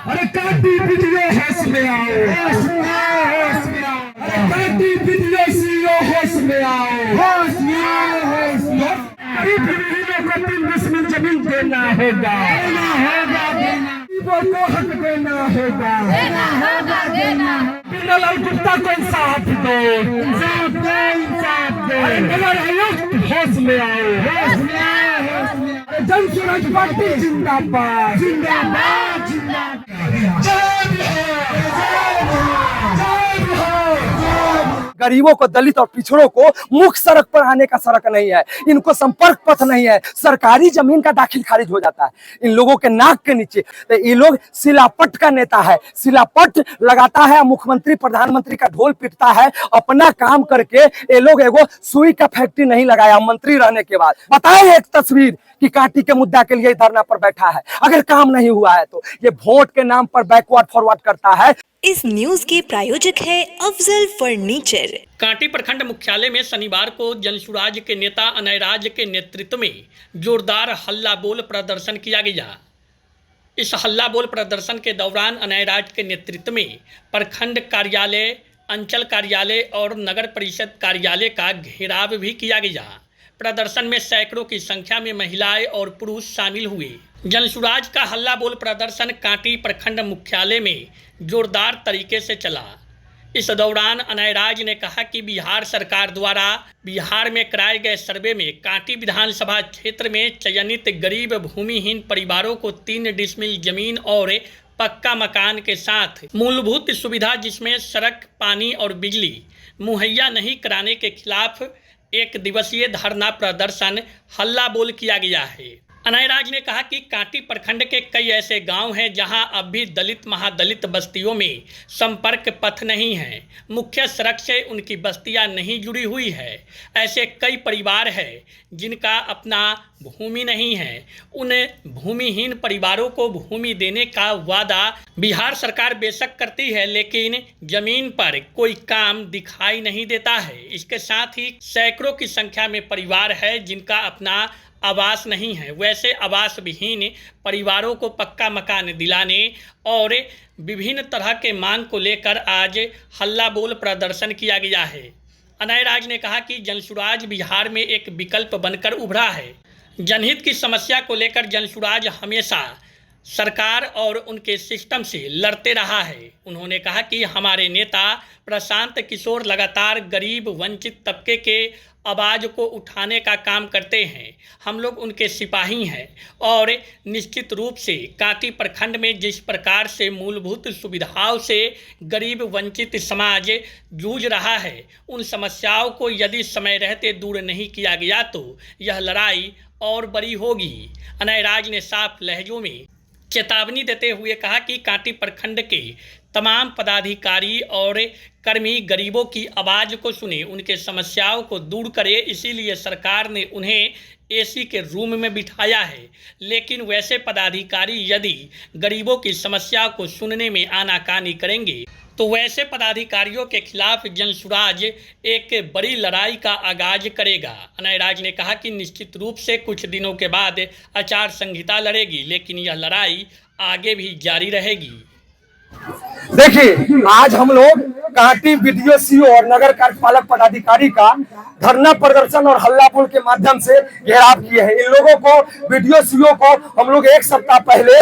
अरे काटी वीडियो होश में आओ, होश में आओ, होश में आओ। अरे काटी वीडियो सीओ होश में आओ, होश में आओ, होश में आओ। गरीबों को 3 डिसमिल जमीन देना होगा, देना होगा, देना। गरीबों को हक देना होगा, देना होगा, देना। बिलाल गुप्ता को इंसाफ दो, इंसाफ दो, इंसाफ दो। अरे नगर आयुक्त होश में आओ, होश में आओ, होश में आओ। जन स्वराज पार्टी जिंदाबाद, जिंदाबाद, जिंदाबाद। जय बिहार, जय बिहार, जय बिहार। गरीबों को, दलित और पिछड़ों को मुख्य सड़क पर आने का सड़क नहीं है, इनको संपर्क पथ नहीं है, सरकारी जमीन का दाखिल खारिज हो जाता है इन लोगों के नाक के नीचे। तो ये लोग सिलापट का नेता है, सिलापट लगाता है, मुख्यमंत्री प्रधानमंत्री का ढोल पीटता है। अपना काम करके ये लोग एगो सुई का फैक्ट्री नहीं लगाया मंत्री रहने के बाद। बताए एक तस्वीर कि काटी के मुद्दा के लिए धरना पर बैठा है, अगर काम नहीं हुआ है तो ये वोट के नाम पर बैकवर्ड फॉरवर्ड करता है। इस न्यूज के प्रायोजक है अफजल फर्नीचर। कांटी प्रखंड मुख्यालय में शनिवार को जनसुराज के नेता अनयराज के नेतृत्व में जोरदार हल्ला बोल प्रदर्शन किया गया। इस हल्ला बोल प्रदर्शन के दौरान अनयराज के नेतृत्व में प्रखंड कार्यालय, अंचल कार्यालय और नगर परिषद कार्यालय का घेराव भी किया गया। प्रदर्शन में सैकड़ों की संख्या में महिलाएं और पुरुष शामिल हुए। जनसुराज का हल्ला बोल प्रदर्शन कांटी प्रखंड मुख्यालय में जोरदार तरीके से चला। इस दौरान अनयराज ने कहा कि बिहार सरकार द्वारा बिहार में कराए गए सर्वे में कांटी विधानसभा क्षेत्र में चयनित गरीब भूमिहीन परिवारों को 3 डिसमिल जमीन और पक्का मकान के साथ मूलभूत सुविधा जिसमें सड़क, पानी और बिजली मुहैया नहीं कराने के खिलाफ 1 दिवसीय धरना प्रदर्शन हल्ला बोल किया गया है। अनयराज ने कहा कि कांटी प्रखंड के कई ऐसे गांव हैं जहां अब भी दलित महादलित बस्तियों में संपर्क पथ नहीं है, मुख्य सड़क से उनकी बस्तियां नहीं जुड़ी हुई है। ऐसे कई परिवार हैं जिनका अपना भूमि नहीं है। उन भूमिहीन परिवारों को भूमि देने का वादा बिहार सरकार बेशक करती है, लेकिन जमीन पर कोई काम दिखाई नहीं देता है। इसके साथ ही सैकड़ों की संख्या में परिवार है जिनका अपना आवास नहीं है। वैसे आवास विहीन परिवारों को पक्का मकान दिलाने और विभिन्न तरह के मांग को लेकर आज हल्ला बोल प्रदर्शन किया गया है। अनयराज ने कहा कि जनसुराज बिहार में एक विकल्प बनकर उभरा है। जनहित की समस्या को लेकर जनसुराज हमेशा सरकार और उनके सिस्टम से लड़ते रहा है। उन्होंने कहा कि हमारे नेता प्रशांत किशोर लगातार गरीब वंचित तबके के आवाज़ को उठाने का काम करते हैं। हम लोग उनके सिपाही हैं और निश्चित रूप से कांटी प्रखंड में जिस प्रकार से मूलभूत सुविधाओं से गरीब वंचित समाज जूझ रहा है, उन समस्याओं को यदि समय रहते दूर नहीं किया गया तो यह लड़ाई और बड़ी होगी। अनयराज ने साफ लहजों में चेतावनी देते हुए कहा कि कांटी प्रखंड के तमाम पदाधिकारी और कर्मी गरीबों की आवाज़ को सुने, उनके समस्याओं को दूर करे। इसीलिए सरकार ने उन्हें एसी के रूम में बिठाया है। लेकिन वैसे पदाधिकारी यदि गरीबों की समस्या को सुनने में आनाकानी करेंगे तो वैसे पदाधिकारियों के खिलाफ जनसुराज एक बड़ी लड़ाई का आगाज करेगा। अनयराज ने कहा कि निश्चित रूप से कुछ दिनों के बाद आचार संहिता लड़ेगी, लेकिन यह लड़ाई आगे भी जारी रहेगी। देखिए, आज हम लोग कांटी बीडीओ सीओ और नगर कार्यपालक पदाधिकारी का धरना प्रदर्शन और हल्ला बोल के माध्यम से घेराव किए हैं। इन लोगों को, बीडीओ सीओ को हम लोग 1 सप्ताह पहले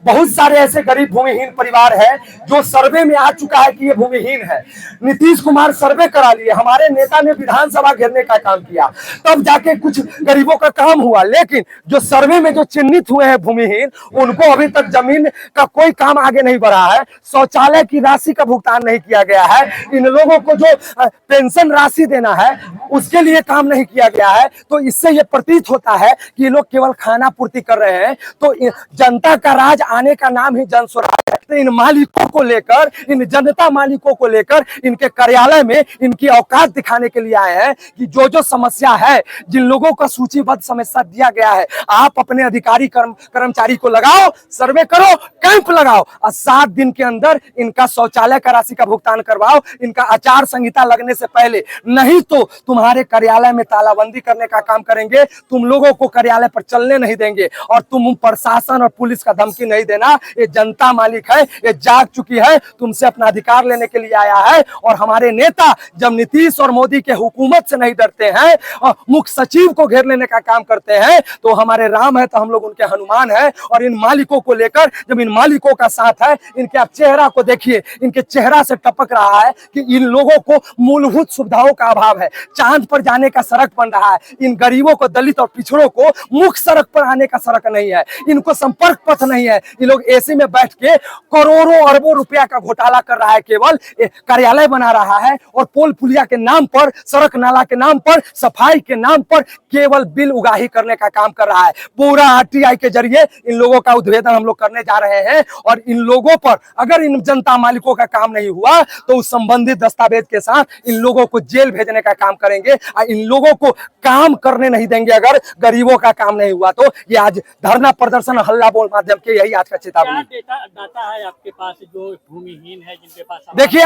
बहुत सारे ऐसे गरीब भूमिहीन परिवार है जो सर्वे में आ चुका है कि ये भूमिहीन है। नीतीश कुमार सर्वे करा लिए, हमारे नेता ने विधानसभा घेरने का काम किया, तब जाके कुछ गरीबों का काम हुआ। लेकिन जो सर्वे में जो चिन्हित हुए हैं भूमिहीन, उनको अभी तक जमीन का कोई काम आगे नहीं बढ़ा है। शौचालय की राशि का भुगतान नहीं किया गया है। इन लोगों को जो पेंशन राशि देना है उसके लिए काम नहीं किया गया है। तो इससे ये प्रतीत होता है कि ये लोग केवल खाना पूर्ति कर रहे हैं। तो जनता का राज आने का नाम ही जनस्वराज है। तो इन मालिकों को लेकर, इन जनता मालिकों को लेकर इनके कार्यालय में इनकी औकात दिखाने के लिए आए हैं कि जो जो समस्या है, जिन लोगों का सूचीबद्ध समस्या दिया गया है, आप अपने अधिकारी कर्मचारी को लगाओ, सर्वे करो, कैंप लगाओ और 7 दिन के अंदर इनका शौचालय का राशि का भुगतान करवाओ, इनका आचार संहिता लगने से पहले। नहीं तो तुम्हारे कार्यालय में तालाबंदी करने का काम करेंगे, तुम लोगों को कार्यालय पर चलने नहीं देंगे और तुम प्रशासन और पुलिस का धमकी नहीं देना। ये जनता मालिक है। है, ये जाग चुकी है, तुमसे अपना अधिकार लेने के लिए आया है। और हमारे नेता जब नीतीश और मोदी के हुकूमत से नहीं डरते हैं और मुख्य सचिव को घेर लेने का काम करते हैं, तो हमारे राम है तो हम लोग उनके हनुमान है। और इन मालिकों को लेकर, जब इन मालिकों का साथ है, इनके आप चेहरा को देखिए, इनके चेहरा से टपक रहा है कि इन लोगों को मूलभूत सुविधाओं का अभाव है। चांद पर जाने का सड़क बन रहा है, इन गरीबों को, दलित और पिछड़ों को मुख्य सड़क पर आने का सड़क नहीं है, इनको संपर्क पथ नहीं है। ये लोग एसी में बैठ के करोड़ों अरबों रुपया का घोटाला कर रहा है, केवल कार्यालय बना रहा है और पोल पुलिया के नाम पर, सड़क नाला के नाम पर, सफाई के नाम पर केवल बिल उगाही करने का काम कर रहा है। पूरा आरटीआई के जरिए इन लोगों का उद्भेदन हम लोग करने जा रहे हैं। और इन लोगों पर अगर इन जनता मालिकों का काम नहीं हुआ तो उस संबंधित दस्तावेज के साथ इन लोगों को जेल भेजने का काम करेंगे। इन लोगों को काम करने नहीं देंगे अगर गरीबों का काम नहीं हुआ तो। ये आज धरना प्रदर्शन हल्ला बोल माध्यम के यही आज का चेतावनी। डाटा है आपके पास जो भूमिहीन है, जिनके पास? देखिए,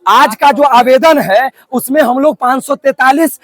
आज का जो आवेदन है उसमें हम लोग 543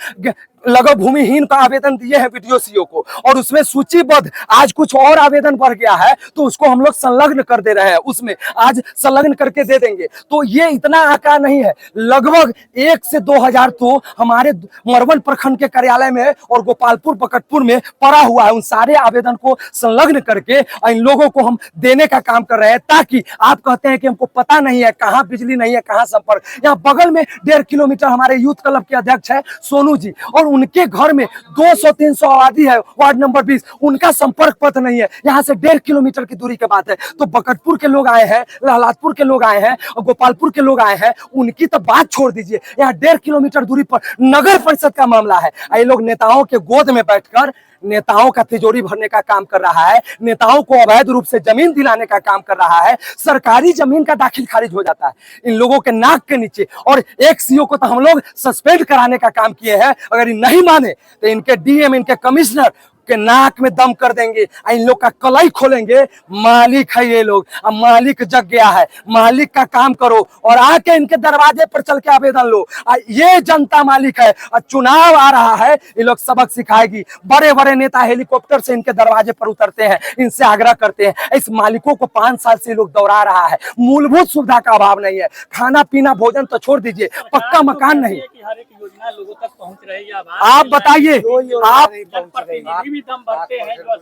लगभग भूमिहीन का आवेदन दिए हैं वीडियो को, और उसमें सूचीबद्ध आज कुछ और आवेदन बढ़ गया है तो उसको हम लोग संलग्न कर दे रहे हैं, उसमें आज संलग्न करके दे देंगे। तो ये इतना आंकड़ा नहीं है, लगभग 1 से 2000 तो हमारे मरवन प्रखंड के कार्यालय में और गोपालपुर बकटपुर में पड़ा हुआ है। उन सारे आवेदन को संलग्न करके इन लोगों को हम देने का काम कर रहे हैं, ताकि आप कहते हैं कि हमको पता नहीं है कहाँ बिजली नहीं है, कहाँ संपर्क। यहाँ बगल में 1.5 किलोमीटर हमारे यूथ क्लब के अध्यक्ष है सोनू जी, और उनके घर में 200-300 आबादी है, वार्ड नंबर 20, उनका संपर्क पथ नहीं है। यहाँ से 1.5 किलोमीटर की दूरी की बात है। तो बकटपुर के लोग आए हैं, लहलादपुर के लोग आए हैं और गोपालपुर के लोग आए हैं, उनकी तो बात छोड़ दीजिए। यहाँ 1.5 किलोमीटर दूरी पर नगर परिषद का मामला है। ये लोग नेताओं के गोद में बैठकर नेताओं का तिजोरी भरने का काम कर रहा है, नेताओं को अवैध रूप से जमीन दिलाने का काम कर रहा है। सरकारी जमीन का दाखिल खारिज हो जाता है इन लोगों के नाक के नीचे। और एक सीओ को तो हम लोग सस्पेंड कराने का काम किए हैं। अगर ये नहीं माने तो इनके डीएम, इनके कमिश्नर के नाक में दम कर देंगे, इन लोग का कलाई खोलेंगे। मालिक है ये लोग, अब मालिक जग गया है, मालिक का काम करो और आके इनके दरवाजे पर चल के आवेदन लो। ये जनता मालिक है, चुनाव आ रहा है, ये लोग सबक सिखाएगी। बड़े बड़े नेता हेलीकॉप्टर से इनके दरवाजे पर उतरते हैं, इनसे आग्रह करते हैं। इस मालिकों को 5 साल से लोग दौड़ा रहा है, मूलभूत सुविधा का अभाव नहीं है, खाना पीना भोजन तो छोड़ दीजिए, पक्का मकान नहीं। हर एक योजना लोगों तक पहुंच रही है। आप बताइए, आप भी दम भरते हैं, जो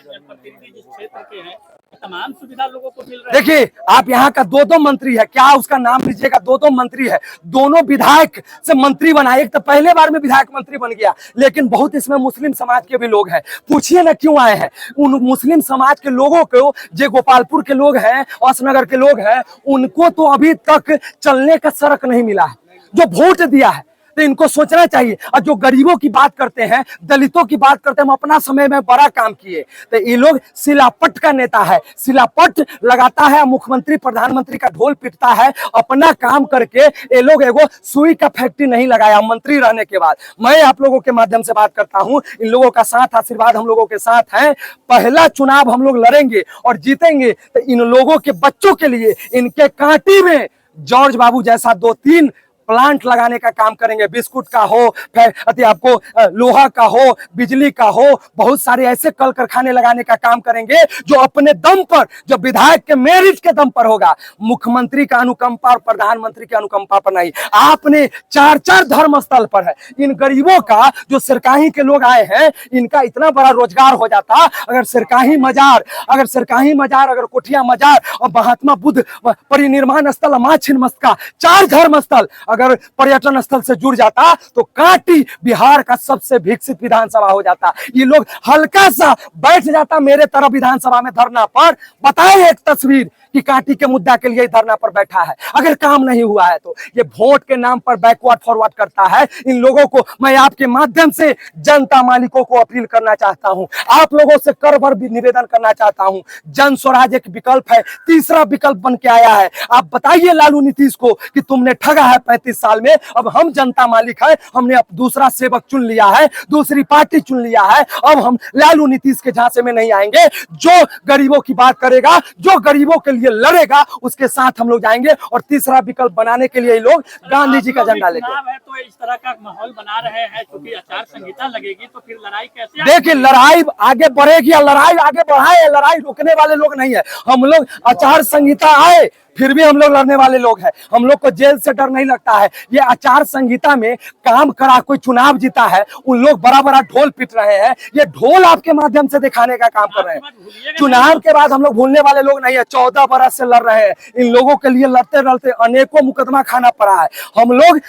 जनप्रतिनिधि जिस क्षेत्र के हैं, तमाम सुविधा लोगों को मिल रही है। देखिए, आप यहाँ का 2-2 मंत्री है, क्या उसका नाम लीजिएगा, 2-2 मंत्री है, दोनों विधायक से मंत्री बनाए। एक तो पहले बार में विधायक मंत्री बन गया, लेकिन बहुत इसमें मुस्लिम समाज के भी लोग हैं। पूछिए ना क्यों आए हैं। उन मुस्लिम समाज के लोगों को, जो गोपालपुर के लोग हैं, औसनगर के लोग हैं, उनको तो अभी तक चलने का सड़क नहीं मिला है, जो वोट दिया है। तो इनको सोचना चाहिए। और जो गरीबों की बात करते हैं, दलितों की बात करते हैं, हम अपना समय में बड़ा काम किए। तो ये लोग शिलापट का नेता है, शिलापट लगाता है, मुख्यमंत्री प्रधानमंत्री का ढोल पीटता है। अपना काम करके ये लोग एगो सुई का फैक्ट्री नहीं लगाया मंत्री रहने के बाद। मैं आप लोगों के माध्यम से बात करता हूं, इन लोगों का साथ, आशीर्वाद हम लोगों के साथ है। पहला चुनाव हम लोग लड़ेंगे और जीतेंगे तो इन लोगों के बच्चों के लिए, इनके कांटी में जॉर्ज बाबू जैसा 2-3 प्लांट लगाने का काम करेंगे। बिस्कुट का हो, फिर आपको लोहा का हो, बिजली का हो, बहुत सारे ऐसे कल कारखाने लगाने का काम करेंगे जो अपने दम पर, जो विधायक के मेरिट के दम पर होगा। मुख्यमंत्री का अनुकंपा और प्रधानमंत्री के अनुकंपा पर नहीं। आपने 4-4 धर्म स्थल पर है। इन गरीबों का, जो सिरकाही के लोग आए हैं, इनका इतना बड़ा रोजगार हो जाता अगर सिरकाही मजार, अगर कोठिया मजार और महात्मा बुद्ध परिनिर्माण स्थल, मां छिन्नमस्तिका, 4 धर्म स्थल अगर पर्यटन स्थल से जुड़ जाता तो कांटी बिहार का सबसे विकसित विधानसभा हो जाता। ये लोग हल्का सा बैठ जाता मेरे तरफ विधानसभा में धरना पर, बताए एक तस्वीर कि कांटी के मुद्दा के लिए धरना पर बैठा है। अगर काम नहीं हुआ है तो ये वोट के नाम पर बैकवर्ड फॉरवर्ड करता है। इन लोगों को मैं आपके माध्यम से जनता मालिकों को अपील करना चाहता हूं, आप लोगों से कर भर निवेदन करना चाहता हूं। जन स्वराज एक विकल्प है, तीसरा विकल्प बन के आया है। आप बताइए लालू नीतीश को कि तुमने ठगा है 29 साल में अब हम जनता मालिक है, हमने अब दूसरा सेवक चुन लिया है, दूसरी पार्टी चुन लिया है। अब हम लालू नीतीश के झांसे में नहीं आएंगे। जो गरीबों की बात करेगा, जो गरीबों के लिए लड़ेगा, उसके साथ हम लोग जाएंगे। और तीसरा विकल्प बनाने के लिए ये लोग गांधी जी का झंडा लेके है तो इस तरह का माहौल बना रहे हैं, क्योंकि आचार संहिता लगेगी तो फिर लड़ाई कैसे? देखिए, लड़ाई आगे बढ़ेगी या लड़ाई आगे बढ़ाए, लड़ाई रोकने वाले लोग नहीं है हम लोग। आचार संहिता आए फिर भी हम लोग लड़ने वाले लोग हैं। हम लोग को जेल से डर नहीं लगता है। ये आचार संहिता में काम करा कोई चुनाव जीता है, उन लोग बड़ा बड़ा ढोल पीट रहे हैं। ये ढोल आपके माध्यम से दिखाने का काम कर रहे हैं। चुनाव के बाद हम लोग भूलने वाले लोग नहीं है। 14 बरस से लड़ रहे हैं। इन लोगों के लिए लड़ते लड़ते अनेकों मुकदमा खाना पड़ा है। हम लोग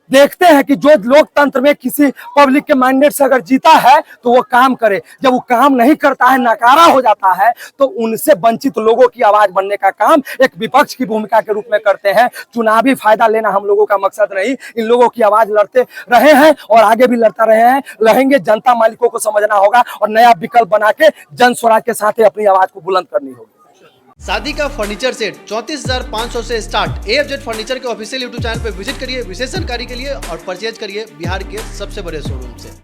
देखते हैं कि जो लोकतंत्र में किसी पब्लिक के मैंडेट से अगर जीता है तो वो काम करे, जब वो काम नहीं करता है, नकारा हो जाता है, तो उनसे वंचित लोगों की आवाज बनने का काम एक विपक्ष की भूमिका के रूप में करते हैं। चुनावी फायदा लेना हम लोगों का मकसद नहीं। इन लोगों की आवाज लड़ते रहे हैं और आगे भी लड़ता रहे हैं, रहेंगे। जनता मालिकों को समझना होगा और नया विकल्प बना के जन स्वराज के साथ ही अपनी आवाज को बुलंद करनी होगी। शादी का फर्नीचर सेट 34,500 से स्टार्ट। AFZ फर्नीचर के ऑफिशियल YouTube चैनल पर विजिट करिए विशेष जानकारी के लिए और परचेज करिए बिहार के सबसे बड़े शोरूम से।